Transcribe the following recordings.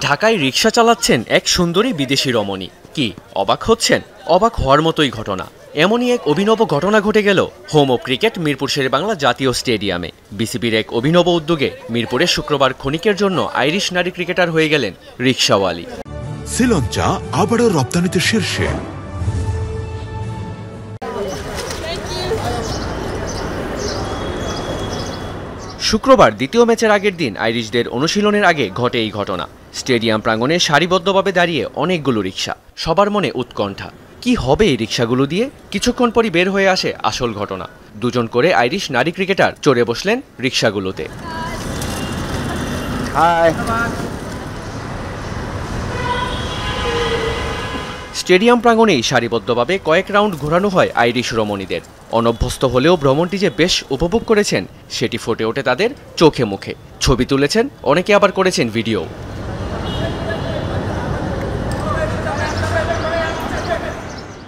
ঢাকায় রিকশা চালাচ্ছেন এক সুন্দরী বিদেশি রমণী। কি অবাক হচ্ছেন? অবাক হওয়ার মতোই ঘটনা। এমনই এক অভিনব ঘটনা ঘটে গেল home of cricket Mirpur Sher-e-Bangla জাতীয় স্টেডিয়ামে। বিসিবির এক অভিনব উদ্যোগে মিরপুরে শুক্রবার ক্ষণিকের জন্য আইরিশ নারী ক্রিকেটার হয়ে গেলেন রিকশাওয়ালি। শ্রীলঙ্কা আবারও রপ্তানিতে শীর্ষে। শুক্রবার দ্বিতীয় ম্যাচের আগের দিন আইরিশদের অনুশীলনের আগে ঘটে এই ঘটনা। স্টেডিয়াম প্রাঙ্গণে সারিবদ্ধভাবে দাঁড়িয়ে অনেকগুলো রিকশা, সবার মনে উৎকণ্ঠা। কি হবে এই রিকশাগুলো দিয়ে? কিছুক্ষণ পরই বের হয়ে আসে আসল ঘটনা। দুজন করে আইরিশ নারী ক্রিকেটার চড়ে বসলেন রিকশাগুলোতে। স্টেডিয়াম প্রাঙ্গণেই সারিবদ্ধভাবে কয়েক রাউন্ড ঘোরানো হয় আইরিশ রমণীদের। অনভ্যস্ত হলেও ভ্রমণটি যে বেশ উপভোগ করেছেন সেটি ফুটে ওঠে তাদের চোখে মুখে। ছবি তুলেছেন, অনেকে আবার করেছেন ভিডিও।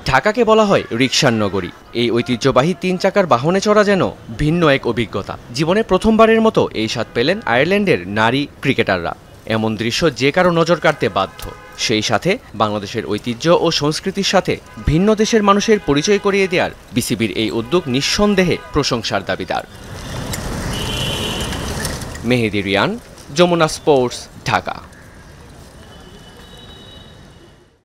ঢাকাকে বলা হয় রিকশার নগরী। এই ঐতিহ্যবাহী 3 চাকার বাহনে চড়া যেন ভিন্ন এক অভিজ্ঞতা। জীবনে প্রথমবারের মতো এই স্বাদ পেলেন আয়ারল্যান্ডের নারী ক্রিকেটাররা। এমন দৃশ্য যে কারো নজর কাড়তে বাধ্য। সেই সাথে বাংলাদেশের ঐতিহ্য ও সংস্কৃতির সাথে ভিন্ন দেশের মানুষের পরিচয় করিয়ে দেওয়ার বিসিবির এই উদ্যোগ নিঃসন্দেহে প্রশংসার দাবিদার। মেহেদি রিয়ান, যমুনা স্পোর্টস, ঢাকা।